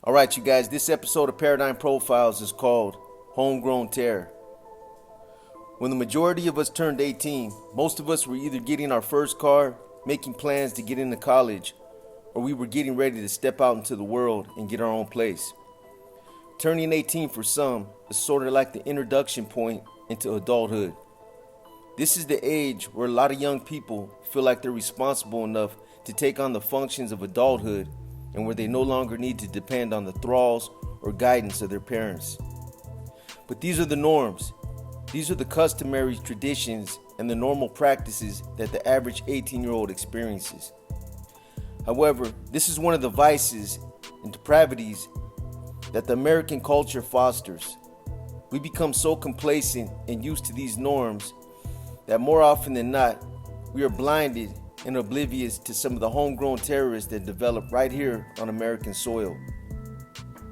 Alright, you guys, this episode of Paradigm Profiles is called Homegrown Terror. When the majority of us turned 18, most of us were either getting our first car, making plans to get into college, or we were getting ready to step out into the world and get our own place. Turning 18 for some is sort of like the introduction point into adulthood. This is the age where a lot of young people feel like they're responsible enough to take on the functions of adulthood and where they no longer need to depend on the thralls or guidance of their parents. But these are the norms. These are the customary traditions and the normal practices that the average 18-year-old experiences. However, this is one of the vices and depravities that the American culture fosters. We become so complacent and used to these norms that more often than not, we are blinded and oblivious to some of the homegrown terrorists that develop right here on American soil.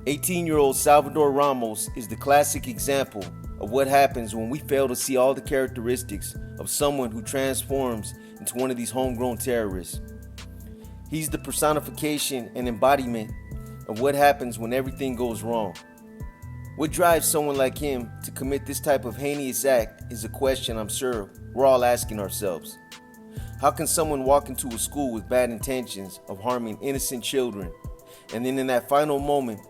18-year-old Salvador Ramos is the classic example of what happens when we fail to see all the characteristics of someone who transforms into one of these homegrown terrorists. He's the personification and embodiment of what happens when everything goes wrong. What drives someone like him to commit this type of heinous act is a question I'm sure we're all asking ourselves. How can someone walk into a school with bad intentions of harming innocent children and then in that final moment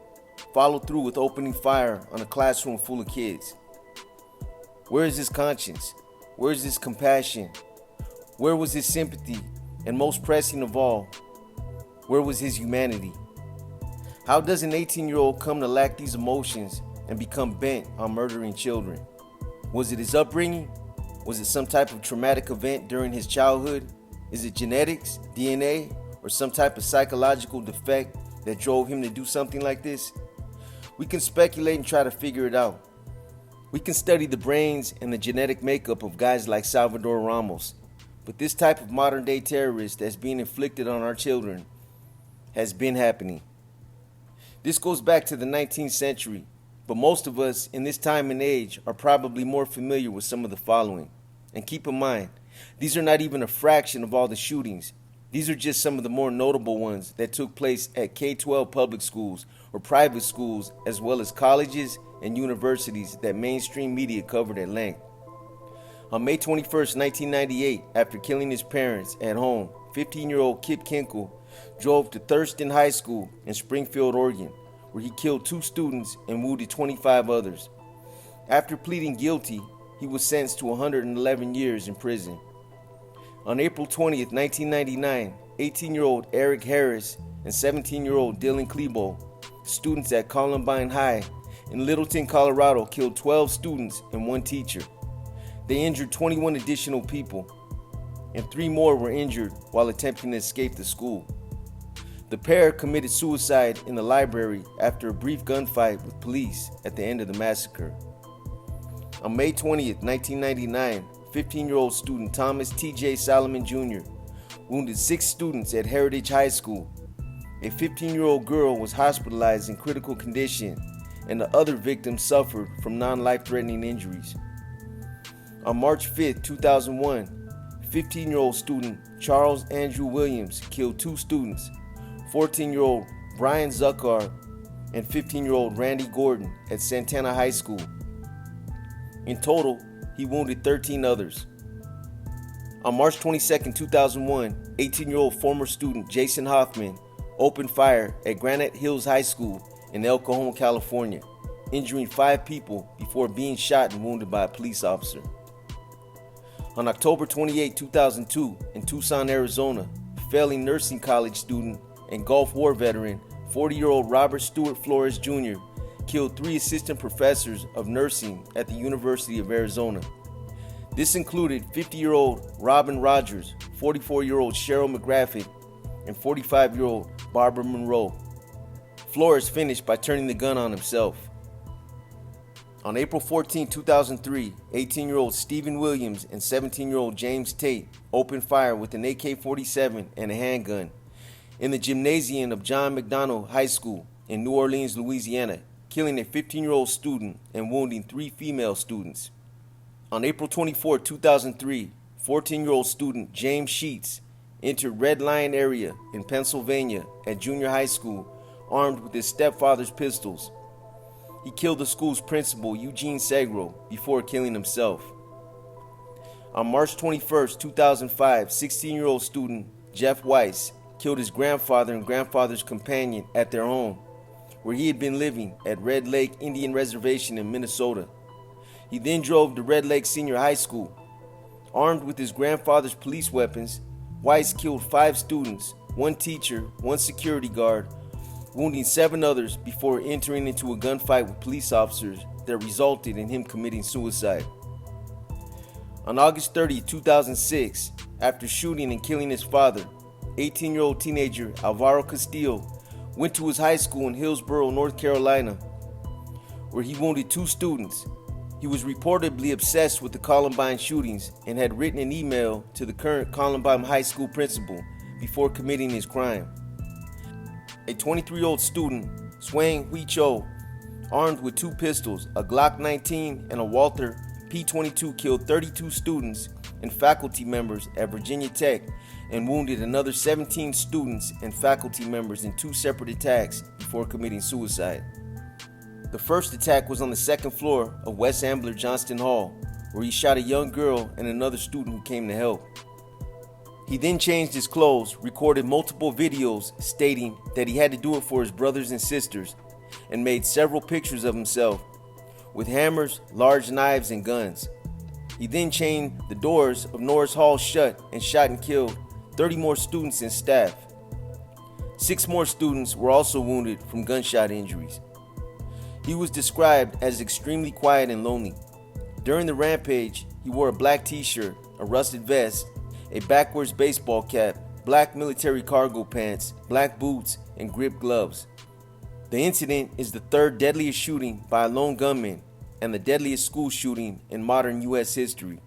follow through with opening fire on a classroom full of kids? Where is his conscience? Where is his compassion? Where was his sympathy? And most pressing of all, where was his humanity? How does an 18-year-old come to lack these emotions and become bent on murdering children? Was it his upbringing? Was it some type of traumatic event during his childhood? Is it genetics, DNA, or some type of psychological defect that drove him to do something like this? We can speculate and try to figure it out. We can study the brains and the genetic makeup of guys like Salvador Ramos, but this type of modern day terrorist that's being inflicted on our children has been happening. This goes back to the 19th century, but most of us in this time and age are probably more familiar with some of the following. And keep in mind, these are not even a fraction of all the shootings. These are just some of the more notable ones that took place at K-12 public schools or private schools, as well as colleges and universities that mainstream media covered at length. On May 21st, 1998, after killing his parents at home, 15-year-old Kip Kinkle drove to Thurston High School in Springfield, Oregon, where he killed 2 students and wounded 25 others. After pleading guilty, he was sentenced to 111 years in prison. On April 20th, 1999, 18-year-old Eric Harris and 17-year-old Dylan Klebold, students at Columbine High in Littleton, Colorado, killed 12 students and 1 teacher. They injured 21 additional people, and 3 more were injured while attempting to escape the school. The pair committed suicide in the library after a brief gunfight with police at the end of the massacre. On May 20th, 1999, 15-year-old student Thomas T.J. Solomon Jr. wounded 6 students at Heritage High School. A 15-year-old girl was hospitalized in critical condition, and the other victims suffered from non-life-threatening injuries. On March 5th, 2001, 15-year-old student Charles Andrew Williams killed 2 students, 14-year-old Brian Zuckar and 15-year-old Randy Gordon at Santana High School. In total, he wounded 13 others. On March 22, 2001, 18-year-old former student Jason Hoffman opened fire at Granite Hills High School in El Cajon, California, injuring 5 people before being shot and wounded by a police officer. On October 28, 2002, in Tucson, Arizona, failing nursing college student and Gulf War veteran 40-year-old Robert Stewart Flores Jr. killed 3 assistant professors of nursing at the University of Arizona. This included 50-year-old Robin Rogers, 44-year-old Cheryl McGrath, and 45-year-old Barbara Monroe. Flores finished by turning the gun on himself. On April 14, 2003, 18-year-old Stephen Williams and 17-year-old James Tate opened fire with an AK-47 and a handgun in the gymnasium of John McDonald High School in New Orleans, Louisiana, killing a 15-year-old student and wounding 3 female students. On April 24, 2003, 14-year-old student James Sheets entered Red Lion area in Pennsylvania at junior high school armed with his stepfather's pistols. He killed the school's principal, Eugene Segro, before killing himself. On March 21, 2005, 16-year-old student Jeff Weiss killed his grandfather and grandfather's companion at their home, where he had been living at Red Lake Indian Reservation in Minnesota. He then drove to Red Lake Senior High School. Armed with his grandfather's police weapons, Weiss killed 5 students, 1 teacher, 1 security guard, wounding 7 others before entering into a gunfight with police officers that resulted in him committing suicide. On August 30, 2006, after shooting and killing his father, 18-year-old teenager Alvaro Castillo went to his high school in Hillsborough, North Carolina, where he wounded 2 students. He was reportedly obsessed with the Columbine shootings and had written an email to the current Columbine High School principal before committing his crime. A 23-year-old student, Swang Hui Cho, armed with 2 pistols, a Glock 19 and a Walther P22, killed 32 students and faculty members at Virginia Tech and wounded another 17 students and faculty members in 2 separate attacks before committing suicide. The first attack was on the 2nd floor of West Ambler Johnston Hall, where he shot a young girl and another student who came to help. He then changed his clothes, recorded multiple videos stating that he had to do it for his brothers and sisters, and made several pictures of himself with hammers, large knives, and guns. He then chained the doors of Norris Hall shut and shot and killed 30 more students and staff. 6 more students were also wounded from gunshot injuries. He was described as extremely quiet and lonely. During the rampage, he wore a black t-shirt, a rusted vest, a backwards baseball cap, black military cargo pants, black boots, and grip gloves. The incident is the 3rd deadliest shooting by a lone gunman and the deadliest school shooting in modern U.S. history.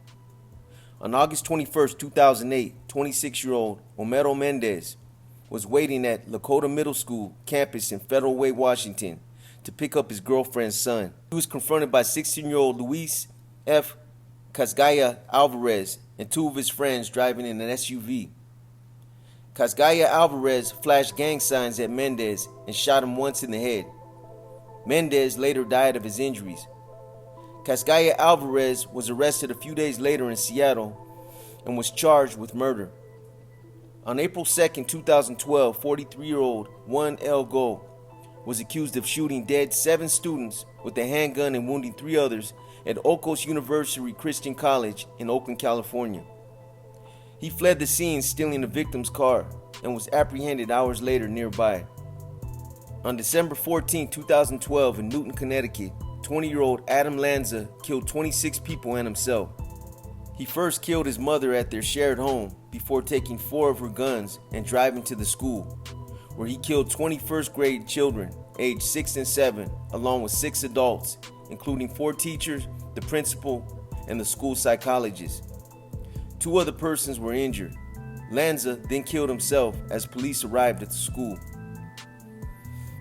On August 21, 2008, 26-year-old Homero Mendez was waiting at Lakota Middle School campus in Federal Way, Washington, to pick up his girlfriend's son. He was confronted by 16-year-old Luis F. Casgaya Alvarez and 2 of his friends driving in an SUV. Casgaya Alvarez flashed gang signs at Mendez and shot him once in the head. Mendez later died of his injuries. Casgaya Alvarez was arrested a few days later in Seattle and was charged with murder. On April 2, 2012, 43-year-old Juan L. Go was accused of shooting dead 7 students with a handgun and wounding 3 others at Ocos University Christian College in Oakland, California. He fled the scene stealing the victim's car and was apprehended hours later nearby. On December 14, 2012 in Newton, Connecticut, 20-year-old Adam Lanza killed 26 people and himself. He first killed his mother at their shared home before taking 4 of her guns and driving to the school, where he killed 20 first-grade children aged 6 and 7, along with 6 adults, including 4 teachers, the principal, and the school psychologist. 2 other persons were injured. Lanza then killed himself as police arrived at the school.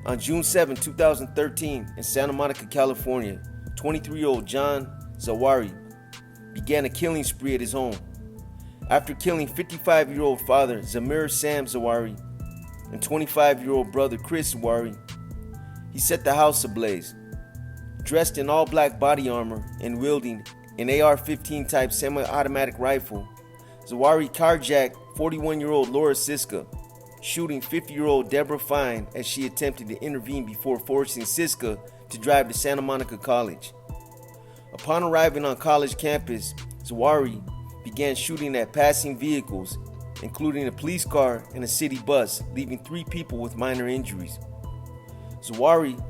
On June 7, 2013, in Santa Monica, California, 23-year-old John Zawari began a killing spree at his home. After killing 55-year-old father Zamir Sam Zawari and 25-year-old brother Chris Zawari, he set the house ablaze. Dressed in all-black body armor and wielding an AR-15 type semi-automatic rifle, Zawari carjacked 41-year-old Laura Siska, shooting 50-year-old Deborah Fine as she attempted to intervene before forcing Siska to drive to Santa Monica College. Upon arriving on college campus, Zawari began shooting at passing vehicles, including a police car and a city bus, leaving 3 people with minor injuries. Zawari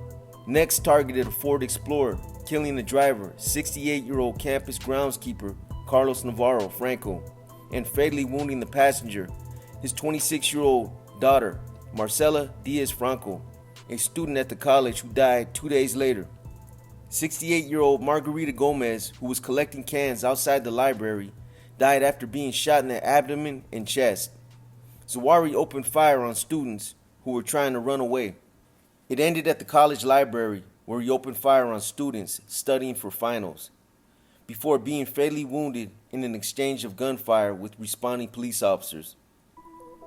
next targeted a Ford Explorer, killing the driver, 68-year-old campus groundskeeper Carlos Navarro Franco, and fatally wounding the passenger, his 26-year-old daughter, Marcela Diaz Franco, a student at the college who died 2 days later. 68-year-old Margarita Gomez, who was collecting cans outside the library, died after being shot in the abdomen and chest. Zawari opened fire on students who were trying to run away. It ended at the college library, where he opened fire on students studying for finals, before being fatally wounded in an exchange of gunfire with responding police officers.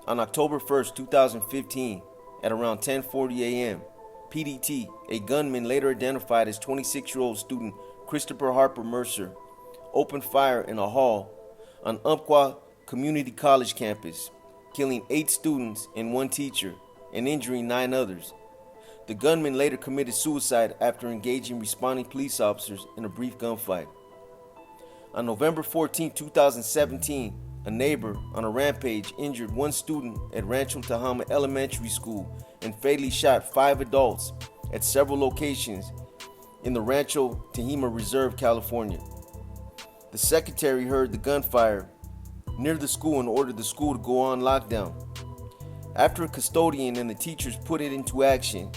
On October 1, 2015, at around 10:40 a.m. PDT, a gunman later identified as 26-year-old student Christopher Harper Mercer, opened fire in a hall on Umpqua Community College campus, killing 8 students and 1 teacher and injuring 9 others. The gunman later committed suicide after engaging responding police officers in a brief gunfight. On November 14, 2017, a neighbor on a rampage injured 1 student at Rancho Tehama Elementary School and fatally shot 5 adults at several locations in the Rancho Tehama Reserve, California. The secretary heard the gunfire near the school and ordered the school to go on lockdown. After a custodian and the teachers put it into action,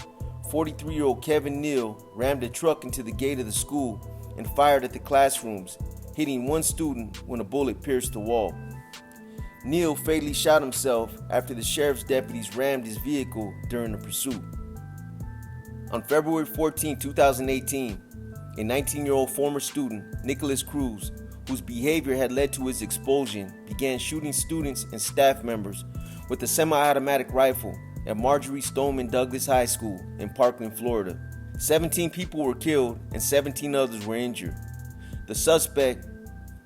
43-year-old Kevin Neal rammed a truck into the gate of the school and fired at the classrooms, hitting 1 student when a bullet pierced the wall. Neal fatally shot himself after the sheriff's deputies rammed his vehicle during the pursuit. On February 14, 2018, a 19-year-old former student, Nicholas Cruz, whose behavior had led to his expulsion, began shooting students and staff members with a semi-automatic rifle at Marjorie Stoneman Douglas High School in Parkland, Florida. 17 people were killed and 17 others were injured. The suspect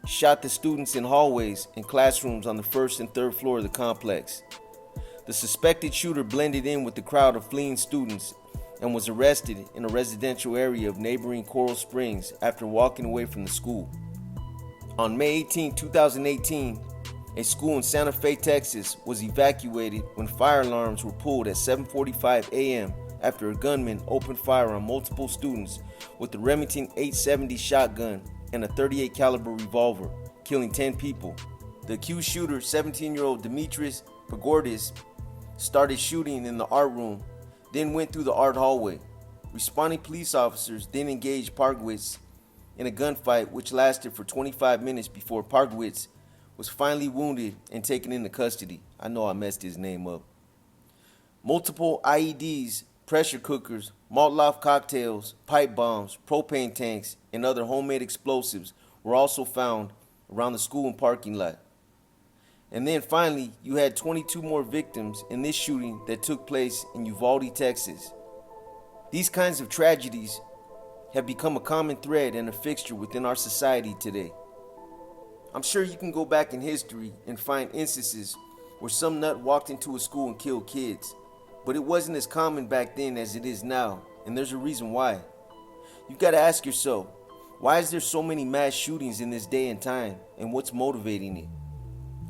shot the students in hallways and classrooms on the 1st and 3rd floor of the complex. The suspected shooter blended in with the crowd of fleeing students and was arrested in a residential area of neighboring Coral Springs after walking away from the school. On May 18, 2018, a school in Santa Fe, Texas was evacuated when fire alarms were pulled at 7:45 a.m. after a gunman opened fire on multiple students with the Remington 870 shotgun and a .38 caliber revolver, killing 10 people. The accused shooter, 17-year-old Demetrius Pagordis, started shooting in the art room, then went through the art hallway. Responding police officers then engaged Pagordis in a gunfight which lasted for 25 minutes before Pagordis was finally wounded and taken into custody. I know I messed his name up. Multiple IEDs, pressure cookers, Molotov cocktails, pipe bombs, propane tanks, and other homemade explosives were also found around the school and parking lot. And then finally, you had 22 more victims in this shooting that took place in Uvalde, Texas. These kinds of tragedies have become a common thread and a fixture within our society today. I'm sure you can go back in history and find instances where some nut walked into a school and killed kids, but it wasn't as common back then as it is now, and there's a reason why. You've got to ask yourself, why is there so many mass shootings in this day and time, and what's motivating it?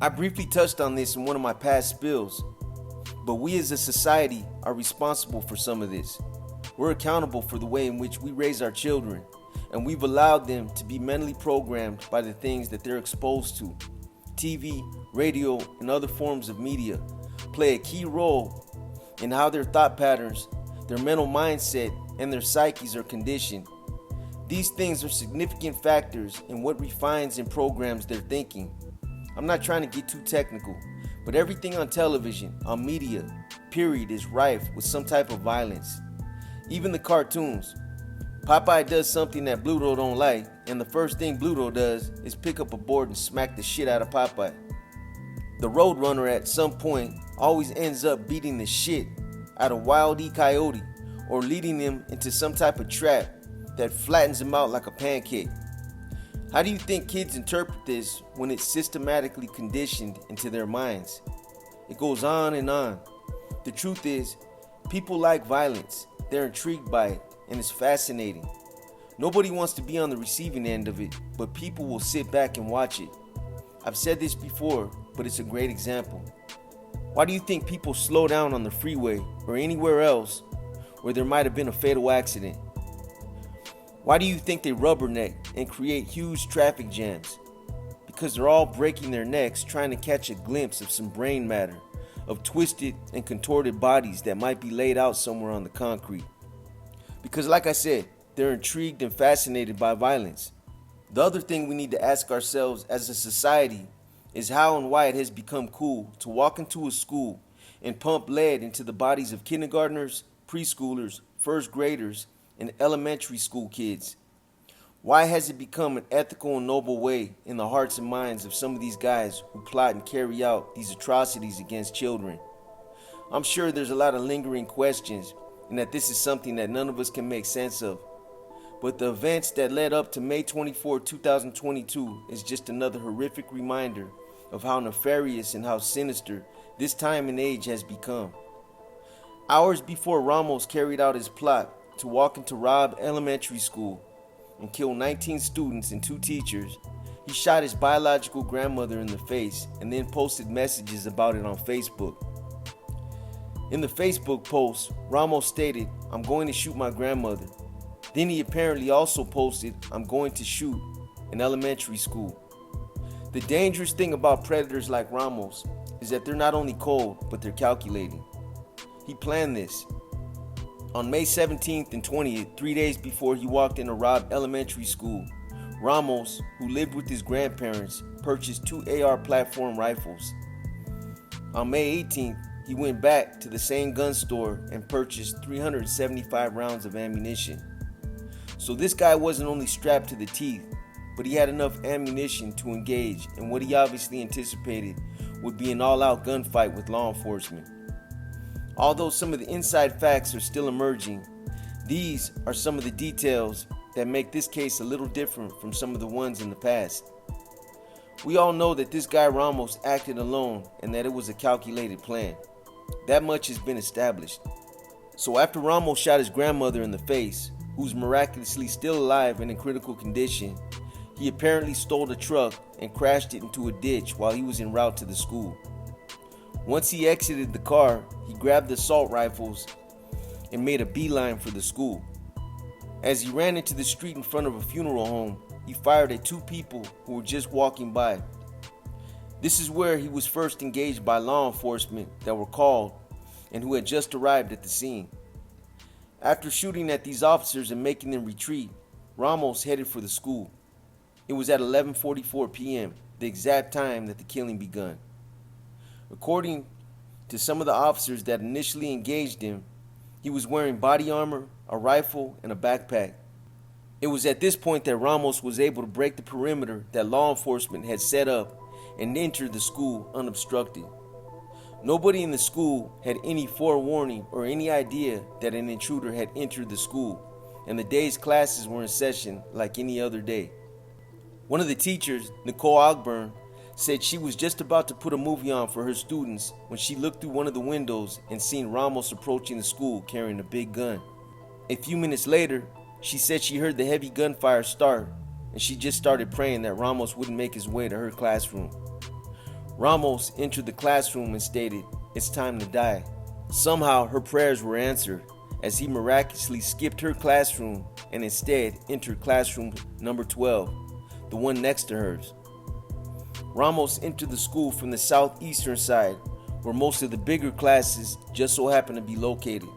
I briefly touched on this in one of my past spills, but we as a society are responsible for some of this. We're accountable for the way in which we raise our children, and we've allowed them to be mentally programmed by the things that they're exposed to. TV, radio, and other forms of media play a key role in how their thought patterns, their mental mindset, and their psyches are conditioned. These things are significant factors in what refines and programs their thinking. I'm not trying to get too technical, but everything on television, on media, period, is rife with some type of violence. Even the cartoons. Popeye does something that Bluto don't like, and the first thing Bluto does is pick up a board and smack the shit out of Popeye. The Roadrunner at some point always ends up beating the shit out of Wile E. Coyote or leading him into some type of trap that flattens him out like a pancake. How do you think kids interpret this when it's systematically conditioned into their minds? It goes on and on. The truth is, people like violence. They're intrigued by it, and it's fascinating. Nobody wants to be on the receiving end of it, but people will sit back and watch it. I've said this before, but it's a great example. Why do you think people slow down on the freeway or anywhere else where there might have been a fatal accident? Why do you think they rubberneck and create huge traffic jams? Because they're all breaking their necks trying to catch a glimpse of some brain matter, of twisted and contorted bodies that might be laid out somewhere on the concrete. Because like I said, they're intrigued and fascinated by violence. The other thing we need to ask ourselves as a society is how and why it has become cool to walk into a school and pump lead into the bodies of kindergartners, preschoolers, first graders, and elementary school kids. Why has it become an ethical and noble way in the hearts and minds of some of these guys who plot and carry out these atrocities against children? I'm sure there's a lot of lingering questions and that this is something that none of us can make sense of. But the events that led up to May 24, 2022 is just another horrific reminder of how nefarious and how sinister this time and age has become. Hours before Ramos carried out his plot to walk into Robb Elementary School and kill 19 students and 2 teachers, he shot his biological grandmother in the face and then posted messages about it on Facebook. In the Facebook post, Ramos stated, "I'm going to shoot my grandmother." Then he apparently also posted, "I'm going to shoot an elementary school." The dangerous thing about predators like Ramos is that they're not only cold, but they're calculating. He planned this. On May 17th and 20th, 3 days before he walked into Robb Elementary School, Ramos, who lived with his grandparents, purchased 2 AR platform rifles. On May 18th, he went back to the same gun store and purchased 375 rounds of ammunition. So this guy wasn't only strapped to the teeth, but he had enough ammunition to engage in what he obviously anticipated would be an all-out gunfight with law enforcement. Although some of the inside facts are still emerging, these are some of the details that make this case a little different from some of the ones in the past. We all know that this guy Ramos acted alone and that it was a calculated plan. That much has been established. So after Ramos shot his grandmother in the face, who's miraculously still alive and in critical condition, he apparently stole a truck and crashed it into a ditch while he was en route to the school. Once he exited the car, he grabbed the assault rifles and made a beeline for the school. As he ran into the street in front of a funeral home, he fired at 2 people who were just walking by. This is where he was first engaged by law enforcement that were called and who had just arrived at the scene. After shooting at these officers and making them retreat, Ramos headed for the school. It was at 11:44 p.m., the exact time that the killing begun. According to some of the officers that initially engaged him, he was wearing body armor, a rifle, and a backpack. It was at this point that Ramos was able to break the perimeter that law enforcement had set up and enter the school unobstructed. Nobody in the school had any forewarning or any idea that an intruder had entered the school, and the day's classes were in session like any other day. One of the teachers, Nicole Ogburn, said she was just about to put a movie on for her students when she looked through one of the windows and seen Ramos approaching the school carrying a big gun. A few minutes later, she said she heard the heavy gunfire start and she just started praying that Ramos wouldn't make his way to her classroom. Ramos entered the classroom and stated, "It's time to die." Somehow her prayers were answered as he miraculously skipped her classroom and instead entered classroom number 12, the one next to hers. Ramos entered the school from the southeastern side, where most of the bigger classes just so happened to be located.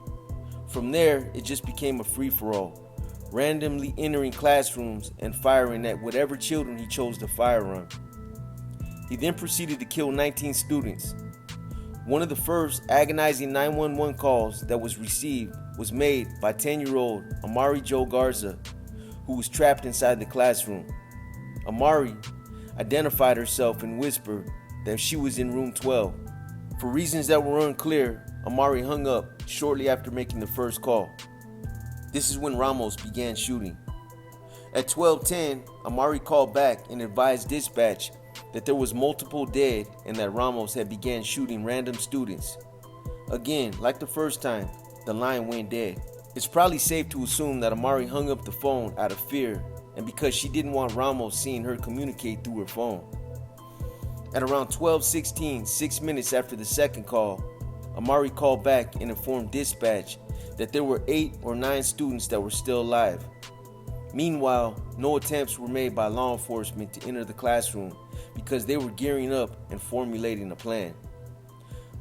From there, it just became a free-for-all, randomly entering classrooms and firing at whatever children he chose to fire on. He then proceeded to kill 19 students. One of the first agonizing 911 calls that was received was made by 10-year-old Amari Jo Garza, who was trapped inside the classroom. Amari identified herself and whispered that she was in room 12. For reasons that were unclear, Amari hung up shortly after making the first call. This is when Ramos began shooting. At 12:10, Amari called back and advised dispatch that there was multiple dead and that Ramos had began shooting random students. Again, like the first time, the line went dead. It's probably safe to assume that Amari hung up the phone out of fear and because she didn't want Ramos seeing her communicate through her phone. At around 12:16, 6 minutes after the second call, Amari called back and informed dispatch that there were 8 or 9 students that were still alive. Meanwhile, no attempts were made by law enforcement to enter the classroom because they were gearing up and formulating a plan.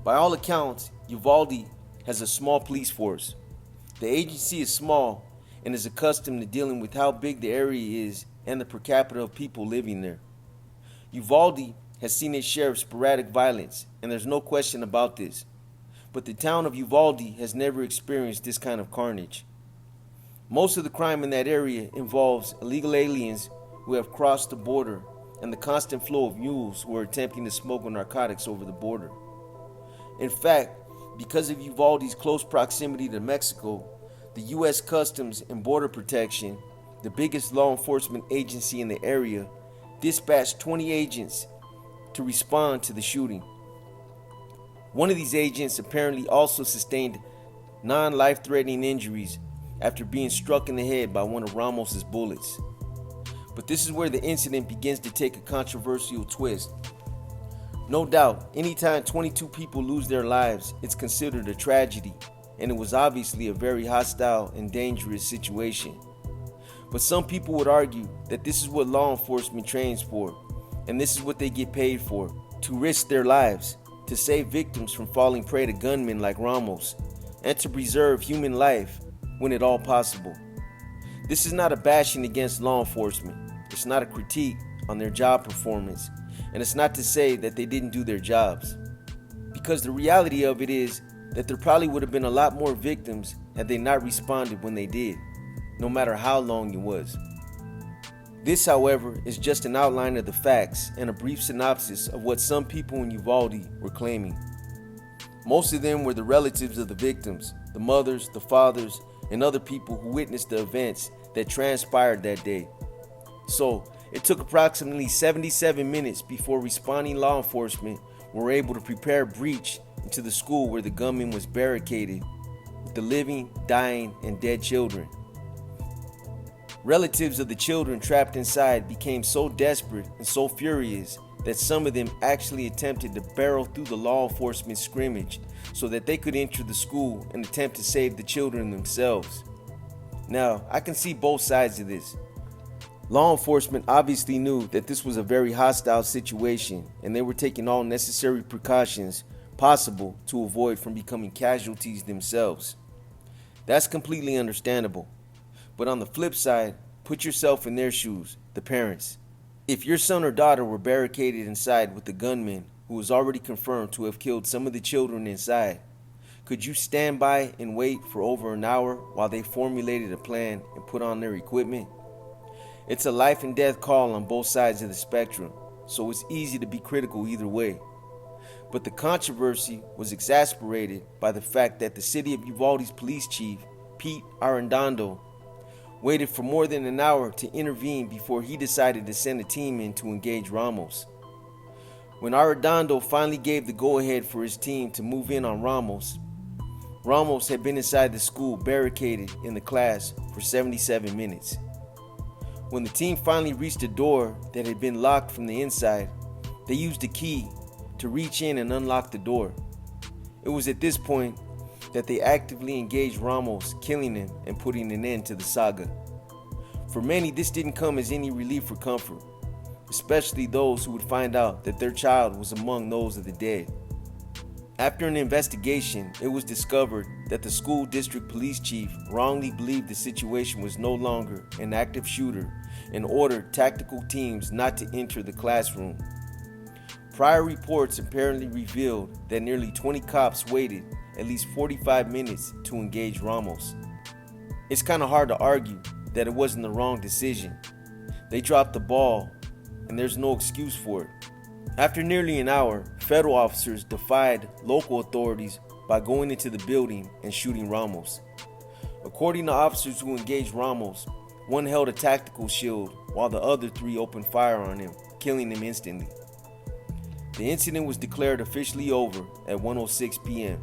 By all accounts, Uvalde has a small police force. The agency is small and is accustomed to dealing with how big the area is and the per capita of people living there. Uvalde has seen its share of sporadic violence, and there's no question about this. But the town of Uvalde has never experienced this kind of carnage. Most of the crime in that area involves illegal aliens who have crossed the border and the constant flow of mules who are attempting to smuggle narcotics over the border. In fact, Because of Uvalde's close proximity to Mexico, the U.S. Customs and Border Protection, the biggest law enforcement agency in the area, dispatched 20 agents to respond to the shooting. One of these agents apparently also sustained non-life-threatening injuries after being struck in the head by one of Ramos's bullets. But this is where the incident begins to take a controversial twist. No doubt, anytime 22 people lose their lives, it's considered a tragedy, and it was obviously a very hostile and dangerous situation. But some people would argue that this is what law enforcement trains for, and this is what they get paid for, to risk their lives, to save victims from falling prey to gunmen like Ramos, and to preserve human life when at all possible. This is not a bashing against law enforcement. It's not a critique on their job performance, and it's not to say that they didn't do their jobs. Because the reality of it is that there probably would have been a lot more victims had they not responded when they did, no matter how long it was. This, however, is just an outline of the facts and a brief synopsis of what some people in Uvalde were claiming. Most of them were the relatives of the victims, the mothers, the fathers, and other people who witnessed the events that transpired that day. So, it took approximately 77 minutes before responding law enforcement were able to prepare a breach into the school where the gunman was barricaded with the living, dying, and dead children. Relatives of the children trapped inside became so desperate and so furious that some of them actually attempted to barrel through the law enforcement scrimmage so that they could enter the school and attempt to save the children themselves. Now, I can see both sides of this. Law enforcement obviously knew that this was a very hostile situation, and they were taking all necessary precautions possible to avoid from becoming casualties themselves. That's completely understandable. But on the flip side, put yourself in their shoes, the parents. If your son or daughter were barricaded inside with the gunman who was already confirmed to have killed some of the children inside, could you stand by and wait for over an hour while they formulated a plan and put on their equipment? It's a life and death call on both sides of the spectrum, so it's easy to be critical either way. But the controversy was exacerbated by the fact that the city of Uvalde's police chief, Pete Arredondo, waited for more than an hour to intervene before he decided to send a team in to engage Ramos. When Arredondo finally gave the go-ahead for his team to move in on Ramos, Ramos had been inside the school barricaded in the class for 77 minutes. When the team finally reached a door that had been locked from the inside, they used a key to reach in and unlock the door. It was at this point that they actively engaged Ramos, killing him and putting an end to the saga. For many, this didn't come as any relief or comfort, especially those who would find out that their child was among those of the dead. After an investigation, it was discovered that the school district police chief wrongly believed the situation was no longer an active shooter and ordered tactical teams not to enter the classroom. Prior reports apparently revealed that nearly 20 cops waited at least 45 minutes to engage Ramos. It's kind of hard to argue that it wasn't the wrong decision. They dropped the ball, and there's no excuse for it. After nearly an hour, federal officers defied local authorities by going into the building and shooting Ramos. According to officers who engaged Ramos, one held a tactical shield while the other three opened fire on him, killing him instantly. The incident was declared officially over at 1:06 p.m.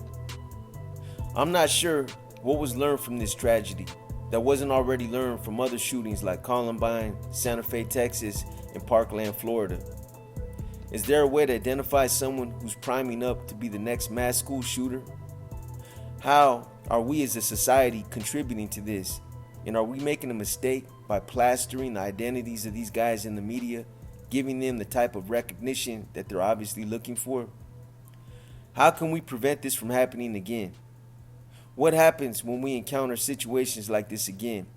I'm not sure what was learned from this tragedy that wasn't already learned from other shootings like Columbine, Santa Fe, Texas, and Parkland, Florida. Is there a way to identify someone who's priming up to be the next mass school shooter? How are we as a society contributing to this? And are we making a mistake by plastering the identities of these guys in the media, giving them the type of recognition that they're obviously looking for? How can we prevent this from happening again? What happens when we encounter situations like this again,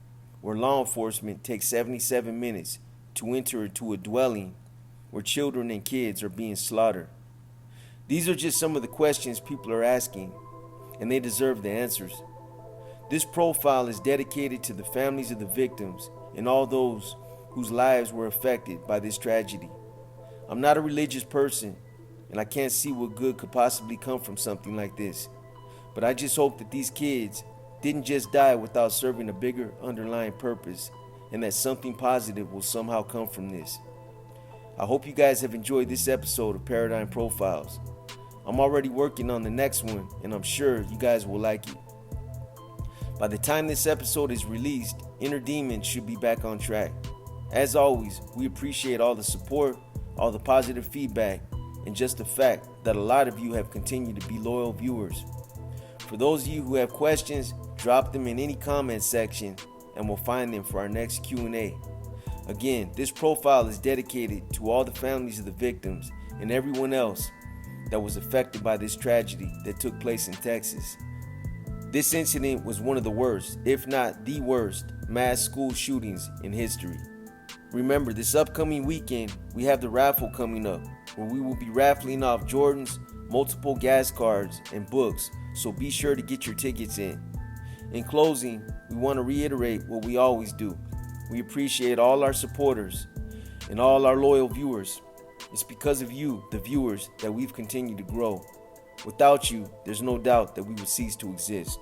where law enforcement takes 77 minutes to enter into a dwelling where children and kids are being slaughtered? These are just some of the questions people are asking, and they deserve the answers. This profile is dedicated to the families of the victims and all those whose lives were affected by this tragedy. I'm not a religious person, and I can't see what good could possibly come from something like this. But I just hope that these kids didn't just die without serving a bigger underlying purpose, and that something positive will somehow come from this. I hope you guys have enjoyed this episode of Paradigm Profiles. I'm already working on the next one, and I'm sure you guys will like it. By the time this episode is released, Inner Demons should be back on track. As always, we appreciate all the support, all the positive feedback, and just the fact that a lot of you have continued to be loyal viewers. For those of you who have questions, drop them in any comment section and we'll find them for our next Q&A. Again, this profile is dedicated to all the families of the victims and everyone else that was affected by this tragedy that took place in Texas. This incident was one of the worst, if not the worst, mass school shootings in history. Remember, this upcoming weekend, we have the raffle coming up, where we will be raffling off Jordans, multiple gas cards, and books, so be sure to get your tickets in. In closing, we want to reiterate what we always do. We appreciate all our supporters and all our loyal viewers. It's because of you, the viewers, that we've continued to grow. Without you, there's no doubt that we would cease to exist.